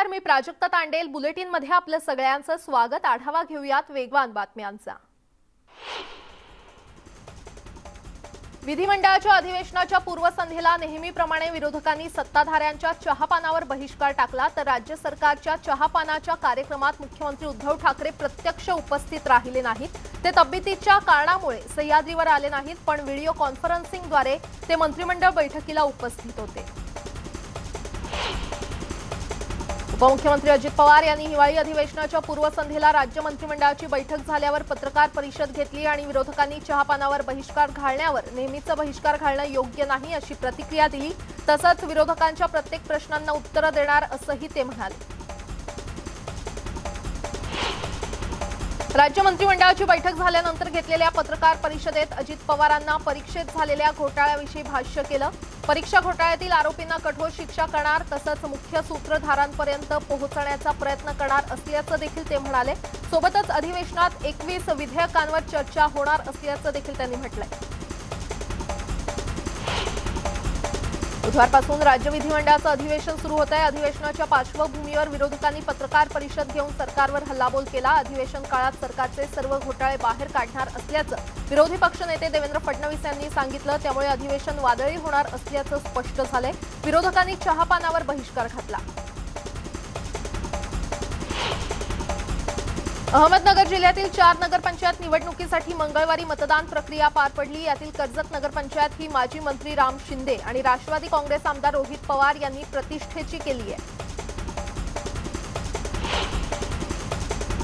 नमस्कार, मी प्राजक्ता तांडेल बुलेटिनमध्ये आपलं सगळ्यांचं स्वागत। आढावा घेऊयात वेगवान बातम्यांचा। विधिमंडळाच्या अधिवेशनाच्या पूर्वसंध्येला नेहमीप्रमाणे विरोधकांनी सत्ताधाऱ्यांच्या चहापानावर बहिष्कार टाकला, तर राज्य सरकारच्या चहापानाच्या कार्यक्रमात मुख्यमंत्री उद्धव ठाकरे प्रत्यक्ष उपस्थित राहिले नाहीत। ते तब्येतीच्या कारणामुळे सह्याद्रीवर आले नाहीत, पण व्हिडिओ कॉन्फरन्सिंगद्वारे ते मंत्रिमंडळ बैठकीला उपस्थित होते। उपमुख्यमंत्री अजित पवार यांनी हिवाळी अधिवेशनाच्या पूर्वसंध्येला राज्य मंत्रिमंडळाची बैठक झाल्यावर पत्रकार परिषद घेतली आणि विरोधकांनी चहापानावर बहिष्कार घालण्यावर नेहमीचा बहिष्कार घालणं योग्य नाही अशी प्रतिक्रिया दिली। तसंच विरोधकांच्या प्रत्येक प्रश्नांना उत्तर देणार असंही ते म्हणाले। राज्य मंत्रिमंडळाची बैठक झाल्यानंतर घेतलेल्या पत्रकार परिषदेत अजित पवारांना परीक्षेत झालेल्या घोटाळ्याविषयी भाष्य केलं। परीक्षा घोटाळ्यातील आरोपींना कठोर शिक्षा करणार, तसंच मुख्य सूत्रधारांपर्यंत पोहोचण्याचा प्रयत्न करणार असल्याचं देखील ते म्हणाले। सोबतच अधिवेशनात 21 विधेयकांवर चर्चा होणार असल्याचं देखील त्यांनी म्हटलंय। बुधवारपासून राज्य विधिमंडळाचं अधिवेशन सुरू होत आहे। अधिवेशनाच्या पार्श्वभूमीवर विरोधकांनी पत्रकार परिषद घेऊन सरकारवर हल्लाबोल केला। अधिवेशन काळात सरकारचे सर्व घोटाळे बाहेर काढणार असल्याचं विरोधी पक्षनेते देवेंद्र फडणवीस यांनी सांगितलं। त्यामुळे अधिवेशन वादळी होणार असल्याचं स्पष्ट झालंय। विरोधकांनी चहापानावर बहिष्कार घातला। अहमदनगर जिल्ह्यातील 4 नगरपंचायत निवडणुकीसाठी मंगळवारी मतदान प्रक्रिया पार पडली। यातील कर्जत नगरपंचायत ही माजी मंत्री राम शिंदे आणि राष्ट्रवादी काँग्रेस आमदार रोहित पवार यांनी प्रतिष्ठेची केली आहे।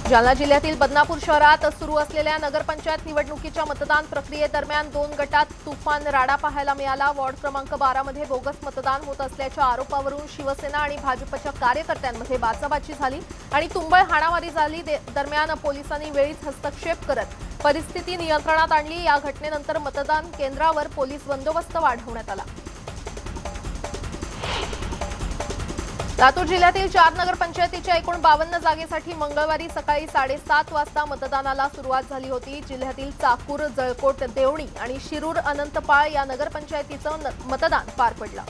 जालना जिल्ह्यातील बदनापूर शहरात सुरू असलेल्या नगरपंचायत निवडणुकीच्या मतदान प्रक्रियेदरम्यान 2 गटात तुफान राडा पाहायला मिळाला। वॉर्ड क्रमांक 12 मध्ये बोगस मतदान होत असल्याच्या आरोपावरून शिवसेना आणि भाजपच्या कार्यकर्त्यांमध्ये बाचाबाची झाली आणि तुंबळ हाणामारी झाली। दरम्यान पोलिसांनी वेळीच हस्तक्षेप करत परिस्थिती नियंत्रणात आणली। या घटनेनंतर मतदान केंद्रावर पोलीस बंदोबस्त वाढवण्यात आला। लातूर जिल्ह्यातील 4 नगरपंचायतीच्या एकूण 52 जागेसाठी मंगळवारी सकाळी 7:30 वाजता मतदानाला सुरुवात झाली होती। जिल्ह्यातील चाकूर, जळकोट, देवणी आणि शिरूर अनंतपाळ या नगरपंचायतीचं मतदान पार पडलं।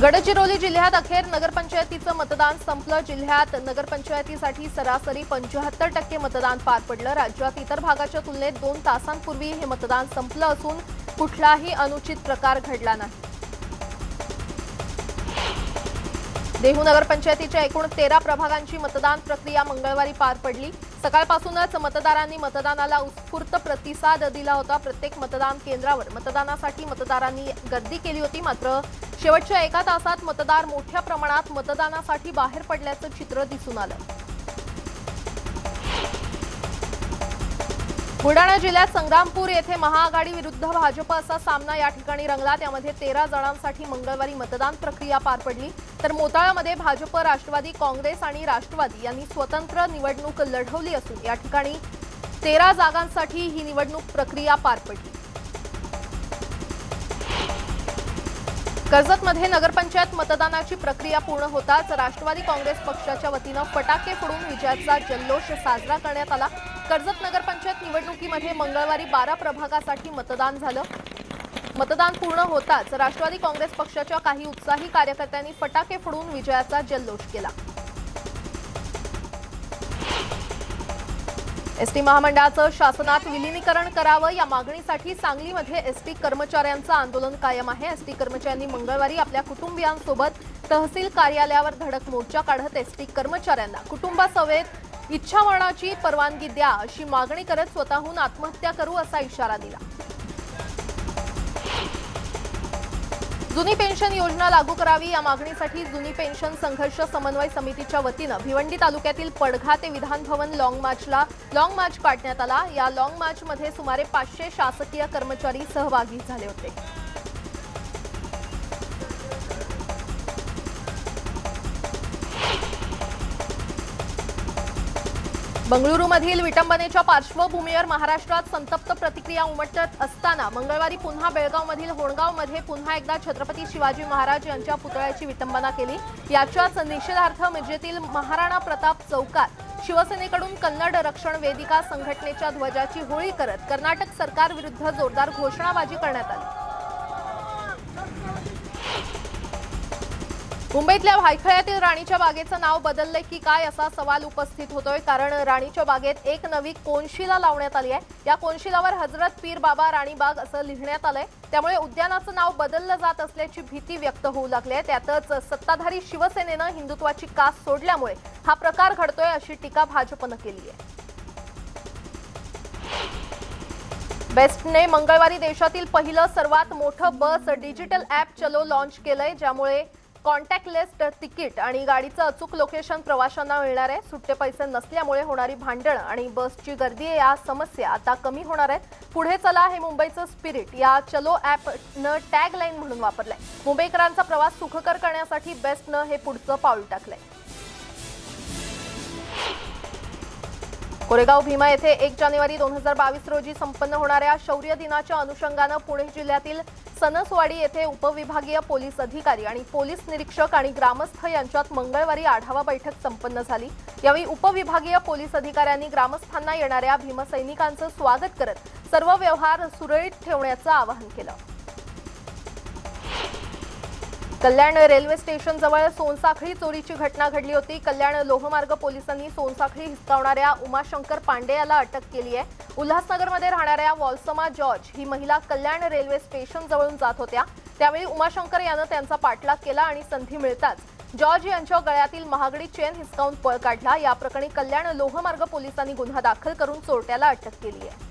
गडचिरोली जिल्ह्यात अखेर नगरपंचायतीचं मतदान संपलं। जिल्ह्यात नगरपंचायतीसाठी सरासरी 75% मतदान पार पडलं। राज्यात इतर भागाच्या तुलनेत 2 तासांपूर्वी हे मतदान संपलं असून कुठलाही अनुचित प्रकार घडला नाही। देहू नगरपंचायतीच्या एकूण 13 प्रभागांची मतदान प्रक्रिया मंगळवारी पार पडली। सकाळपासूनच मतदारांनी मतदानाला उत्स्फूर्त प्रतिसाद दिला होता। प्रत्येक मतदान केंद्रावर मतदानासाठी मतदारांनी गर्दी केली होती। मात्र शेवटच्या 1 तासात मतदार मोठ्या प्रमाणात मतदानासाठी बाहेर पडल्याचं चित्र दिसून आलं। बुलढाणा जिल्ह्यात संग्रामपूर येथे महाआघाडी विरुद्ध भाजप असा सामना या ठिकाणी रंगला। त्यामध्ये 13 जणांसाठी मंगळवारी मतदान प्रक्रिया पार पडली, तर मोताळामध्ये भाजप, राष्ट्रवादी काँग्रेस आणि राष्ट्रवादी यांनी स्वतंत्र निवडणूक लढवली असून या ठिकाणी 13 जागांसाठी ही निवडणूक प्रक्रिया पार पडली। कर्जतमध्ये नगरपंचायत मतदानाची प्रक्रिया पूर्ण होताच राष्ट्रवादी काँग्रेस पक्षाच्या वतीनं फटाके फोडून विजयाचा जल्लोष साजरा करण्यात आला। कर्जत नगरपंचायत निवडणुकीमध्ये मंगळवारी 12 प्रभागासाठी मतदान झालं। मतदान पूर्ण होताच राष्ट्रवादी काँग्रेस पक्षाच्या काही उत्साही कार्यकर्त्यांनी फटाके फोडून विजयाचा जल्लोष केला। एसटी महामंडळाचं शासनात विलीनीकरण करावं या मागणीसाठी सांगलीमध्ये एसटी कर्मचाऱ्यांचं आंदोलन कायम आहे। एसटी कर्मचाऱ्यांनी मंगळवारी आपल्या कुटुंबियांसोबत तहसील कार्यालयावर धडक मोर्चा काढत एसटी कर्मचाऱ्यांना कुटुंबासमवेत इच्छामरणाची परवानगी द्या अशी मागणी करत स्वतःहून आत्महत्या करू असा इशारा दिला। जुनी पेन्शन योजना लागू करावी या मागणीसाठी जुनी पेन्शन संघर्ष समन्वय समितीच्या वतीनं भिवंडी तालुक्यातील पडघा ते विधान भवन लॉंग मार्च काढण्यात आला। या लॉंग मार्चमध्ये सुमारे 500 शासकीय कर्मचारी सहभागी झाले होते। बंगळुरूमधील विटंबनेच्या पार्श्वभूमीवर महाराष्ट्रात संतप्त प्रतिक्रिया उमटत असताना मंगळवारी पुन्हा बेळगावमधील होणगावमध्ये पुन्हा एकदा छत्रपती शिवाजी महाराज यांच्या पुतळ्याची विटंबना केली। याच्याच निषेधार्थ मिरजेतील महाराणा प्रताप चौकात शिवसेनेकडून कन्नड रक्षण वेदिका संघटनेच्या ध्वजाची होळी करत कर्नाटक सरकारविरुद्ध जोरदार घोषणाबाजी करण्यात आली। मुंबईतल्या भायखळ्यातील राणीच्या बागेचं नाव बदललंय की काय असा सवाल उपस्थित होतोय। कारण राणीच्या बागेत एक नवी कोनशिला लावण्यात आली आहे। या कोनशिलावर हजरत पीर बाबा राणी बाग असं लिहिण्यात आलंय। त्यामुळे उद्यानाचं नाव बदललं जात असल्याची भीती व्यक्त होऊ लागली आहे। त्यातच सत्ताधारी शिवसेनेनं हिंदुत्वाची कास सोडल्यामुळे हा प्रकार घडतोय अशी टीका भाजपनं केली आहे। बेस्टने मंगळवारी देशातील पहिलं सर्वात मोठं बस डिजिटल ॲप चलो लॉन्च केलंय, ज्यामुळे कॉन्टॅक्टलेस तिकीट आणि गाडीचं अचूक लोकेशन प्रवाशांना मिळणार आहे। सुट्टे पैसे नसल्यामुळे होणारी भांडण आणि बसची गर्दी या समस्या आता कमी होणार आहेत। पुढे चला हे मुंबईचं स्पिरिट या चलो ॲपनं टॅगलाईन म्हणून वापरलंय। मुंबईकरांचा प्रवास सुखकर करण्यासाठी बेस्टनं हे पुढचं पाऊल टाकलंय। कोरेगाव भीमा येथे 1 जानेवारी 2022 रोजी संपन्न होणाऱ्या शौर्य दिनाच्या अनुषंगानं पुणे जिल्ह्यातील सणसवाडी येथे उपविभागीय पोलीस अधिकारी आणि पोलीस निरीक्षक आणि ग्रामस्थ यांच्यात मंगळवारी आढावा बैठक संपन्न झाली। यावेळी उपविभागीय पोलीस अधिकाऱ्यांनी ग्रामस्थांना येणाऱ्या भीमसैनिकांचं स्वागत करत सर्व व्यवहार सुरळीत ठेवण्याचं आवाहन केलं। कल्याण रेल्वे स्टेशन जवळ सोनसाखळी चोरीची घटना घडली होती। कल्याण लोहमार्ग पोलिसांनी सोनसाखळी हिसकावणाऱ्या उमाशंकर पांडे याला अटक केली आहे। उल्हासनगरमध्ये राहणाऱ्या वॉल्समा जॉर्ज ही महिला कल्याण रेल्वे स्टेशन जवळून जात होत्या। त्यावेळी उमाशंकर यानं त्यांचा पाठलाग केला आणि संधी मिळताच जॉर्ज यांच्या गळ्यातील महागडी चेन हिसकावून पळ काढला। या प्रकरणी कल्याण लोहमार्ग पोलिसांनी गुन्हा दाखल करून चोरट्याला अटक केली आहे।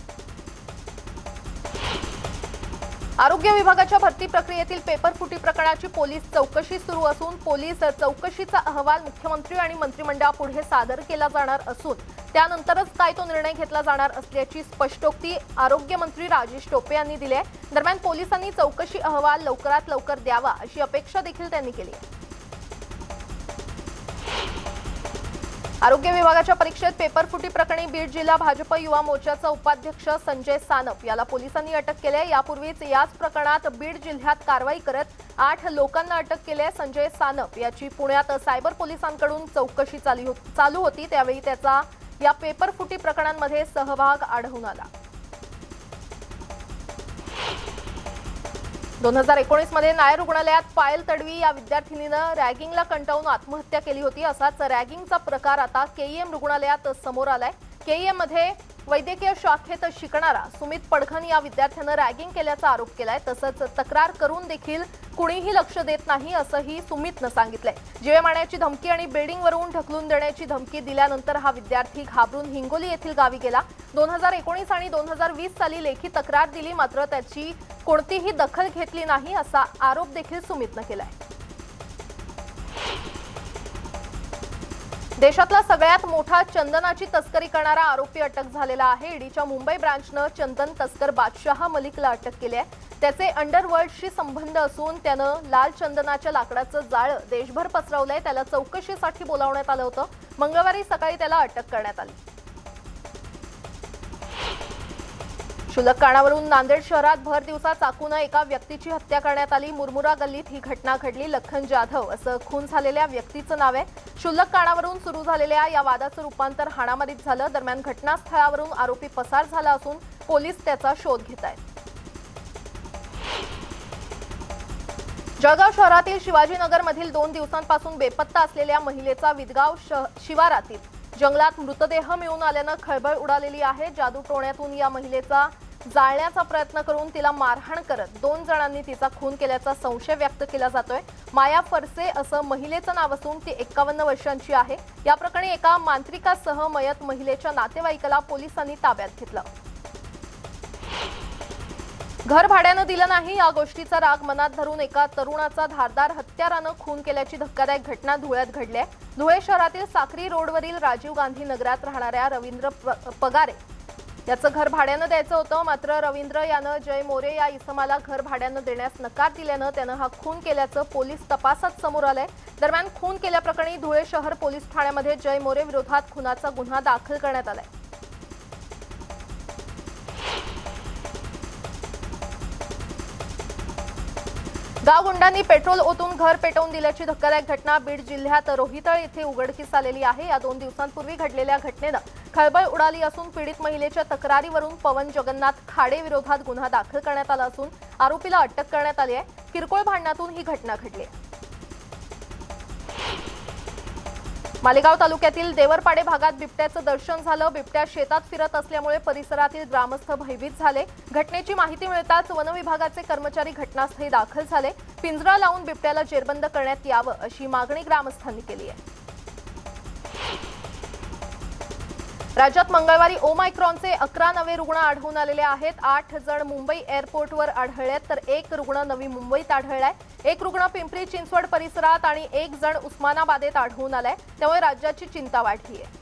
आरोग्य विभागाच्या भरती प्रक्रियेतील पेपरफुटी प्रकरणाची पोलीस चौकशी सुरू असून पोलीस चौकशीचा अहवाल मुख्यमंत्री आणि मंत्रिमंडळापुढे सादर केला जाणार असून त्यानंतरच काय तो निर्णय घेतला जाणार असल्याची स्पष्टोक्ती आरोग्यमंत्री राजेश टोपे यांनी दिली आहे। दरम्यान पोलिसांनी चौकशी अहवाल लवकरात लवकर द्यावा अशी अपेक्षा देखील त्यांनी केली आहे। आरोग्य विभागाच्या परीक्षेत पेपरफुटी प्रकरणी बीड जिल्हा भाजप युवा मोर्चाचा उपाध्यक्ष संजय सानप याला पोलिसांनी अटक केली आहे। यापूर्वीच याच प्रकरणात बीड जिल्ह्यात कारवाई करत 8 लोकांना अटक केली आहे। संजय सानप याची पुण्यात सायबर पोलिसांकडून चौकशी चालू होती, त्यावेळी त्याचा या पेपरफुटी प्रकरणांमध्ये सहभाग आढळून आला। 2019 मध्ये नायर रुग्णालयात पायल तडवी या विद्यार्थिनीनं रॅगिंगला कंटाळून आत्महत्या केली होती। असाच रॅगिंगचा प्रकार आता केईएम रुग्णालयात समोर आलाय। केईएम मध्ये वैद्यकीय शाखेत शिकणारा सुमित पडघन या विद्यार्थ्यानं रॅगिंग केल्याचा आरोप केलाय। तसंच तक्रार करून देखील कुणीही लक्ष देत नाही असंही सुमितनं सांगितलंय। जीवे मारण्याची धमकी आणि बिल्डिंगवरून ढकलून देण्याची धमकी दिल्यानंतर हा विद्यार्थी घाबरून हिंगोली येथील गावी गेला। 2019 आणि 2020 साली लेखी तक्रार दिली, मात्र त्याची कोणतीही दखल घेतली नाही असा आरोप देखील सुमितनं केलाय। देशातला सगळ्यात मोठा चंदनाची तस्करी करणारा आरोपी अटक झालेला आहे। ईडीच्या मुंबई ब्रांचनं चंदन तस्कर बादशाह मलिकला अटक केली आहे। त्याचे अंडरवर्ल्डशी संबंध असून त्यानं लाल चंदनाच्या लाकडाचं जाळं देशभर पसरवलंय। त्याला चौकशीसाठी बोलावण्यात आलं होतं। मंगळवारी सकाळी त्याला अटक करण्यात आली। क्षुल्लक कारणावरून नांदेड शहरात भर दिवसा चाकूने एका व्यक्तीची हत्या करण्यात आली। मुरमुरा गल्लीत ही घटना घडली। लखन जाधव असं खून झालेल्या व्यक्तीचं नाव आहे। क्षुल्लक कारणावरून सुरू झालेल्या या वादाचं रूपांतर हाणामारीत झालं। दरम्यान घटनास्थळावरून आरोपी पसार झाला असून पोलीस त्याचा शोध घेत आहेत। जळगाव शहरातील शिवाजीनगरमधील 2 दिवसांपासून बेपत्ता असलेल्या महिलेचा विदगाव शिवारातील जंगलात मृतदेह मिळून आल्यानं खळबळ उडालेली आहे। जादू टोण्यातून या महिलेचा जाळण्याचा प्रयत्न करून तिला मारहाण करत 2 जणांनी तिचा खून केल्याचा संशय व्यक्त केला जातोय। माया फरसे असं महिलेचं नाव असून ती 51 वर्षांची आहे। या प्रकरणी एका मांत्रिकासह मयत महिलेच्या नातेवाईकाला पोलिसांनी ताब्यात घेतलं। घर भाड्यानं दिलं नाही या गोष्टीचा राग मनात धरून एका तरुणाचा धारदार हत्यारानं खून केल्याची धक्कादायक घटना धुळ्यात घडली आहे। धुळे शहरातील साक्री रोडवरील राजीव गांधी नगरात राहणाऱ्या रवींद्र पगारे याचं घर भाड्यानं द्यायचं होतं, मात्र रवींद्र यानं जय मोरे या इसमाला घर भाड्यानं देण्यास नकार दिल्यानं त्यानं हा खून केल्याचं पोलीस तपासात समोर आलंय। दरम्यान खून केल्याप्रकरणी धुळे शहर पोलीस ठाण्यामध्ये जय मोरे विरोधात खुनाचा गुन्हा दाखल करण्यात आलाय। गावगुंडांनी पेट्रोल ओतून घर पेटवून दिल्याची धक्कादायक घटना बीड जिल्ह्यात रोहितळ येथे उघडकीस आलेली आहे। या 2 दिवसांपूर्वी घडलेल्या घटनेनं खळबळ उडाली असून पीडित महिलेच्या तक्रारीवरून पवन जगन्नाथ खाडे विरोधात गुन्हा दाखल करण्यात आला असून आरोपीला अटक करण्यात आली आहे। किरकोळ भांडणातून ही घटना घडली आहे। मालेगाव तालुक्यातील देवरपाडे भागात बिबट्याचं दर्शन झालं। बिबट्या शेतात फिरत असल्यामुळे परिसरातील ग्रामस्थ भयभीत झाले। घटनेची माहिती मिळताच वन विभागाचे कर्मचारी घटनास्थळी दाखल झाले। पिंजरा लावून बिबट्याला जेरबंद करण्यात यावं अशी मागणी ग्रामस्थांनी केली आहे। राज्यात मंगळवारी ओमायक्रॉनचे 11 नवे रुग्ण आढळून आलेले आहेत। 8 जण मुंबई एअरपोर्टवर आढळलेत तर 1 रुग्ण नवी मुंबईत आढळलाय। 1 रुग्ण पिंपरी चिंचवड परिसरात आणि 1 जण उस्मानाबादेत आढळून आलाय। त्यामुळे राज्याची चिंता वाढली आहे।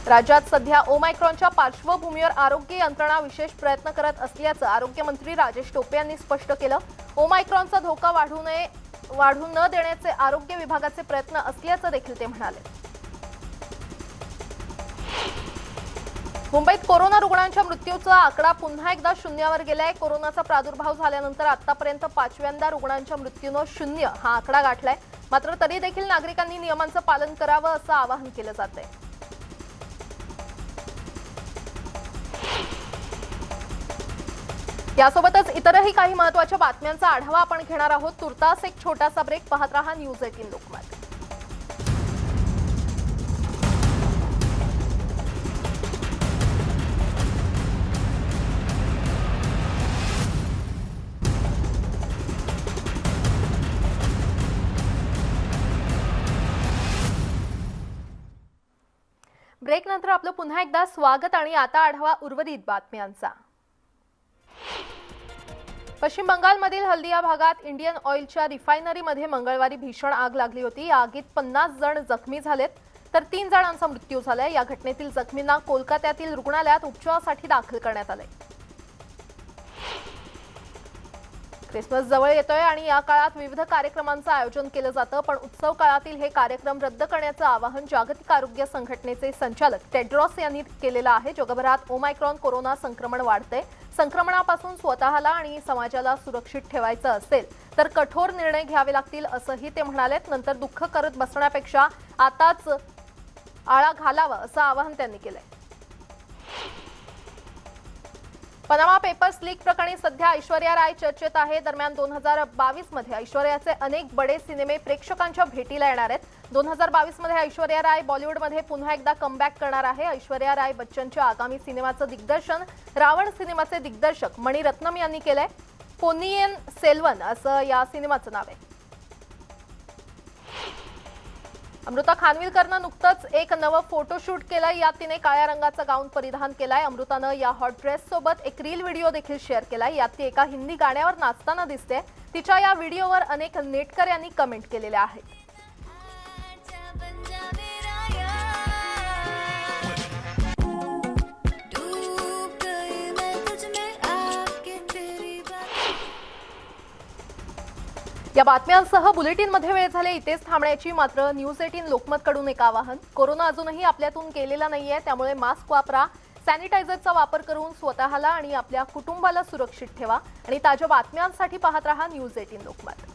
राज्यात सध्या ओमायक्रॉनच्या पार्श्वभूमीवर आरोग्य यंत्रणा विशेष प्रयत्न करत असल्याचं आरोग्यमंत्री राजेश टोपे यांनी स्पष्ट केलं। ओमायक्रॉनचा धोका वाढू न देण्याचे आरोग्य विभागाचे प्रयत्न असल्याचं देखील ते म्हणाले। मुंबईत कोरोना रुग्णांच्या मृत्यूचा आकडा पुन्हा एकदा शून्यावर गेलाय। कोरोनाचा प्रादुर्भाव झाल्यानंतर आतापर्यंत 5व्यांदा रुग्णांच्या मृत्यूनं 0 हा आकडा गाठलाय। मात्र तरी देखील नागरिकांनी नियमांचं पालन करावं असं आवाहन केलं जातंय। यासोबतच इतरही काही महत्त्वाच्या बातम्यांचा आढावा आपण घेणार आहोत। तुर्तास एक छोटासा ब्रेक पाहत रहा न्यूज 18 लोकमत। ब्रेक नंतर आपलं पुन्हा एकदा स्वागत आणि आता आढावा उर्वरित बातम्यांचा। पश्चिम बंगालमधील हल्दिया भागात इंडियन ऑइलच्या रिफायनरीमध्ये मंगळवारी भीषण आग लागली होती। या आगीत 50 जण जखमी झालेत तर 3 जणांचा मृत्यू झालाय। या घटनेतील जखमींना कोलकात्यातील रुग्णालयात उपचारासाठी दाखल करण्यात आले। क्रिसमस जवळ येतोय आणि या काळात विविध कार्यक्रमांचं आयोजन केलं जातं, पण उत्सव काळातील हे कार्यक्रम रद्द करण्याचं आवाहन जागतिक आरोग्य संघटनेचे संचालक टेड्रॉस यांनी केलेलं आहे। जगभरात ओमायक्रॉन कोरोना संक्रमण वाढतंय। संक्रमणापासून स्वतःला आणि समाजाला सुरक्षित ठेवायचं असेल तर कठोर निर्णय घ्यावे लागतील असंही ते म्हणालेत। नंतर दुःख करत बसण्यापेक्षा आताच आळा घालावा असं आवाहन त्यांनी केलंय। पनामा पेपर्स लीक प्रकरणी सध्या ऐश्वर्या राय चर्चेत आहे। दरम्यान 2022 मध्ये ऐश्वर्याचे अनेक बडे सिनेमे प्रेक्षकांच्या भेटीला येणार आहेत। 2022 मध्ये ऐश्वर्या राय बॉलिवूडमध्ये पुन्हा एकदा कमबॅक करणार आहे। ऐश्वर्या राय बच्चनच्या आगामी सिनेमाचं दिग्दर्शन रावण सिनेमाचे दिग्दर्शक मणिरत्नम यांनी केलंय। पोन्नियिन सेल्वन असं या सिनेमाचं नाव आहे। अमृता खानविलकरनं नुकतंच एक नवं फोटोशूट केलंय। यात तिने काळ्या रंगाचा गाऊन परिधान केलाय। अमृतानं या हॉट ड्रेस सोबत एक रील व्हिडिओ देखील शेअर केलाय। यात ती एका हिंदी गाण्यावर नाचताना दिसते। तिच्या या व्हिडिओवर अनेक नेटकर यांनी कमेंट केलेल्या आहेत। या बातम्यांसह बुलेटिनमध्ये वेळ झाले इथेच थांबण्याची। मात्र न्यूज 18 लोकमत कडून एक आवाहन, कोरोना अजूनही आपल्यातून गेलेला नाहीये, त्यामुळे मास्क वापरा, सॅनिटायझरचा वापर करून स्वतःला आणि आपल्या कुटुंबाला सुरक्षित ठेवा आणि ताज्या बातम्यांसाठी पाहत रहा न्यूज 18 लोकमत।